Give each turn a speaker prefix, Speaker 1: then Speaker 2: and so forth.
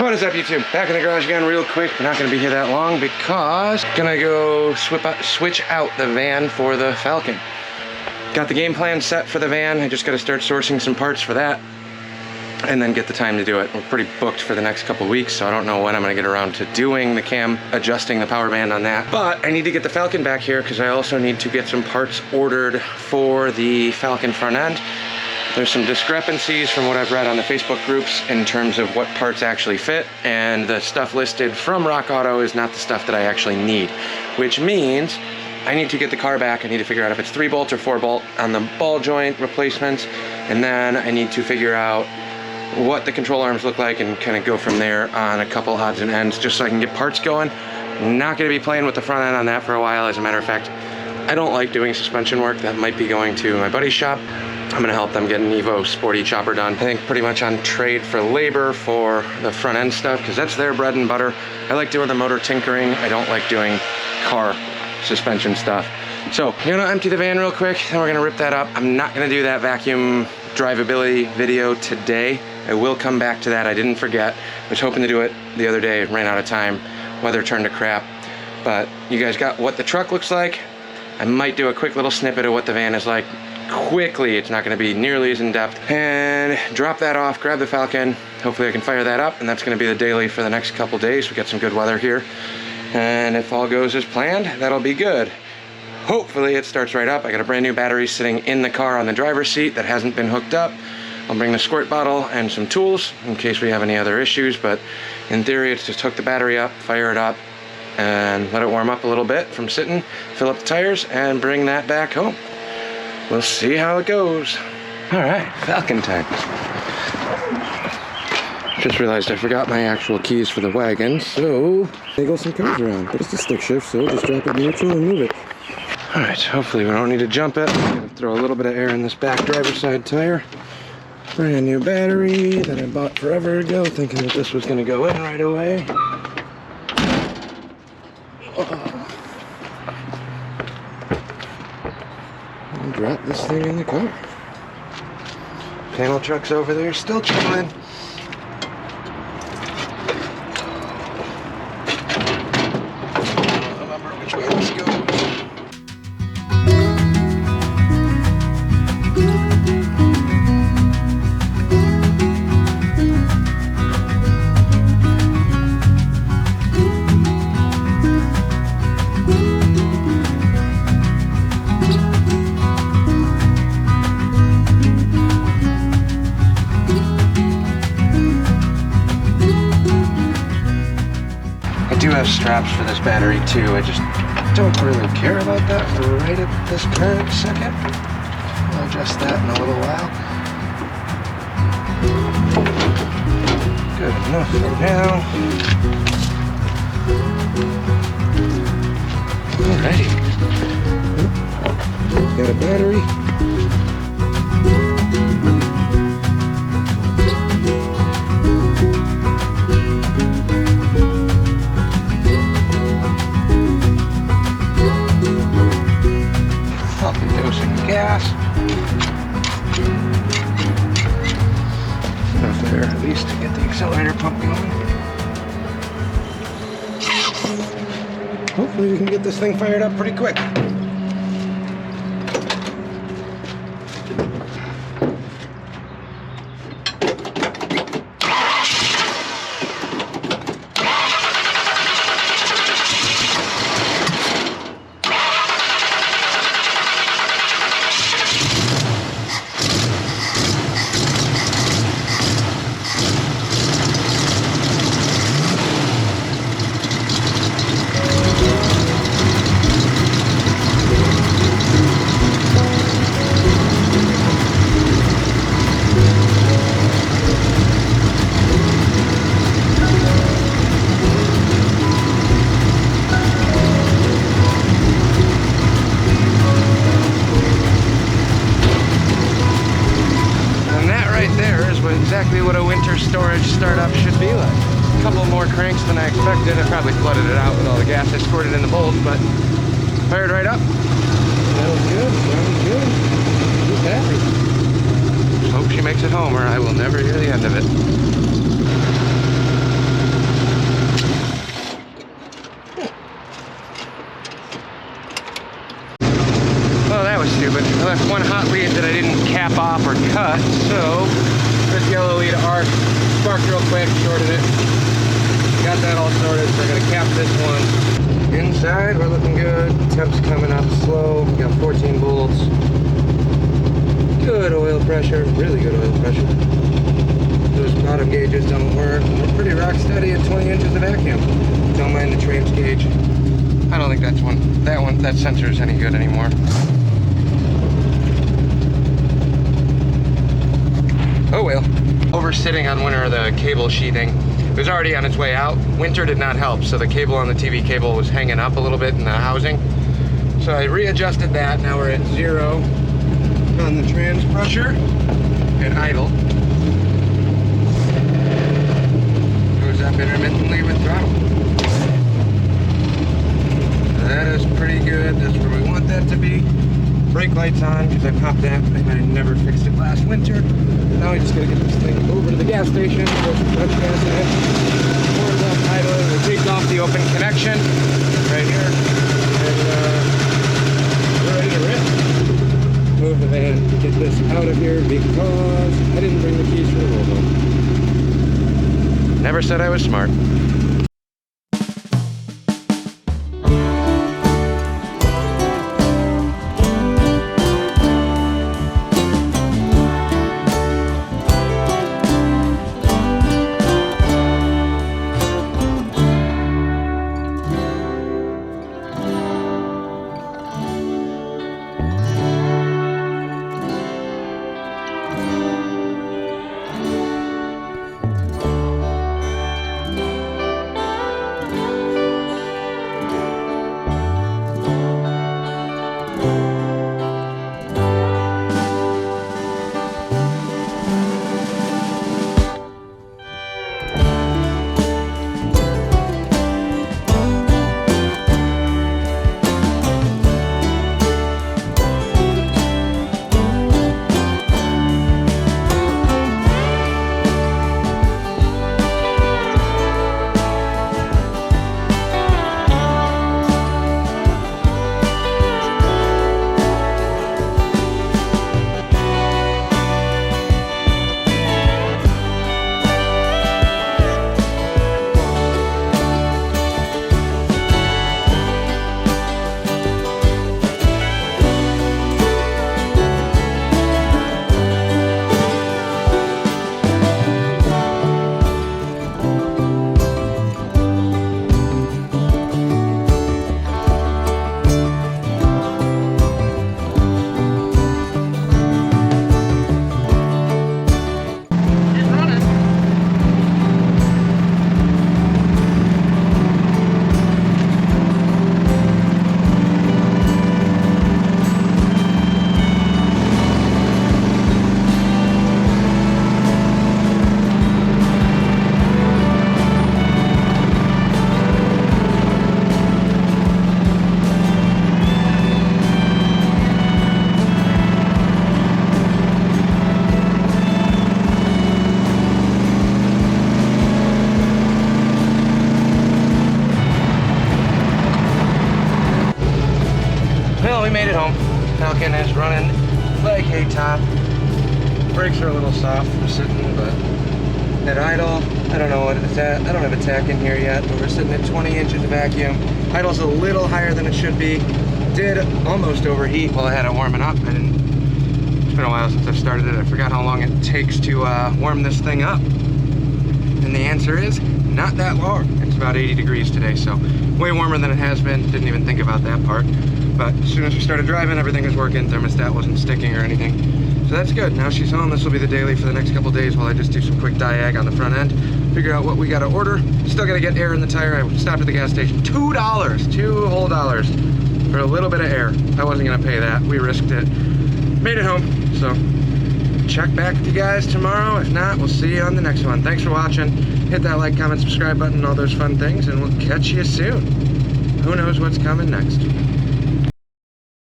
Speaker 1: What is up, YouTube? Back in the garage again real quick. We're not going to be here that long because I'm going to go switch out the van for the Falcon. Got the game plan set for the van. I just got to start sourcing some parts for that and then get the time to do it. We're pretty booked for the next couple weeks, so I don't know when I'm going to get around to doing the cam, adjusting the power band on that. But I need to get the Falcon back here because I also need to get some parts ordered for the Falcon front end. There's some discrepancies from what I've read on the Facebook groups in terms of what parts actually fit, and the stuff listed from Rock Auto is not the stuff that I actually need, which means I need to get the car back. I need to figure out if it's 3-bolt or 4-bolt on the ball joint replacements, and then I need to figure out what the control arms look like and kind of go from there on a couple odds and ends just so I can get parts going. Not going to be playing with the front end on that for a while. As a matter of fact, I don't like doing suspension work. That might be going to my buddy's shop. I'm gonna help them get an Evo sporty chopper done. I think pretty much on trade for labor for the front end stuff because that's their bread and butter. I like doing the motor tinkering. I don't like doing car suspension stuff. So I'm gonna empty the van real quick, then we're gonna rip that up. I'm not gonna do that vacuum drivability video today. I will come back to that. I didn't forget. I was hoping to do it the other day, ran out of time. Weather turned to crap. But you guys got what the truck looks like. I might do a quick little snippet of what the van is like quickly. It's not going to be nearly as in-depth, and drop that off, grab the Falcon. Hopefully I can fire that up, and that's going to be the daily for the next couple days. We got some good weather here, and if all goes as planned, that'll be good. Hopefully it starts right up. I got a brand new battery sitting in the car on the driver's seat that hasn't been hooked up. I'll bring the squirt bottle and some tools in case we have any other issues, but in theory it's just hook the battery up, fire it up, and let it warm up a little bit from sitting, fill up the tires, and bring that back home. We'll see how it goes. All right, Falcon time. Just realized I forgot my actual keys for the wagon, so they go some cars around, but it's a stick shift, so just drop it neutral and move it. All right, hopefully we don't need to jump it. I'm gonna throw a little bit of air in this back driver's side tire. Brand new battery that I bought forever ago, thinking that this was gonna go in right away. Drop this thing in the car. Panel truck's over there, still chilling. I don't remember which way this goes. I do have straps for this battery too. I just don't really care about that for right at this current second. I'll adjust that in a little while. Good enough for now. Alrighty. Got a battery. Gas. Enough there at least to get the accelerator pump going. Hopefully we can get this thing fired up pretty quick. Exactly what a winter storage startup should be like. A couple more cranks than I expected. I probably flooded it out with all the gas I squirted in the bowls, but fired right up. Sounds good, sounds good. Who's happy? Hope she makes it home or I will never hear the end of it. left one hot lead that I didn't cap off or cut, so this yellow lead arc sparked real quick, shorted it. Got that all sorted, so I'm gonna cap this one. Inside, we're looking good. Temp's coming up slow. We got 14 volts. Good oil pressure, really good oil pressure. Those bottom gauges don't work. We're pretty rock steady at 20 inches of vacuum. Don't mind the trains gauge. I don't think that sensor is any good anymore. Oh well. Over-sitting on one of the cable sheathing. It was already on its way out. Winter did not help, so the cable on the TV cable was hanging up a little bit in the housing. So I readjusted that. Now we're at 0 on the trans pressure and idle. Goes up intermittently with throttle. That is pretty good. That's where we want that to be. Brake lights on because I popped that. I never fixed it last winter. Now we just gotta get this thing over to the gas station, put some fresh gas in it, pour it off idle, and we take off the open connection right here, and we're ready to rip. Move the van, get this out of here because I didn't bring the keys for the Volvo. Never said I was smart. Well, we made it home. Falcon is running like a top. Brakes are a little soft from sitting, but at idle, I don't know what it's at. I don't have a tach in here yet, but we're sitting at 20 inches of vacuum. Idle's a little higher than it should be. Did almost overheat while I had it warming up. It's been a while since I've started it. I forgot how long it takes to warm this thing up. And the answer is not that long. It's about 80 degrees today, so way warmer than it has been. Didn't even think about that part. But as soon as we started driving, everything was working. Thermostat wasn't sticking or anything. So that's good. Now she's home. This will be the daily for the next couple days while I just do some quick diag on the front end. Figure out what we gotta order. Still gotta get air in the tire. I stopped at the gas station. $2, $2 whole for a little bit of air. I wasn't gonna pay that. We risked it. Made it home. So check back with you guys tomorrow. If not, we'll see you on the next one. Thanks for watching. Hit that like, comment, subscribe button, all those fun things, and we'll catch you soon. Who knows what's coming next?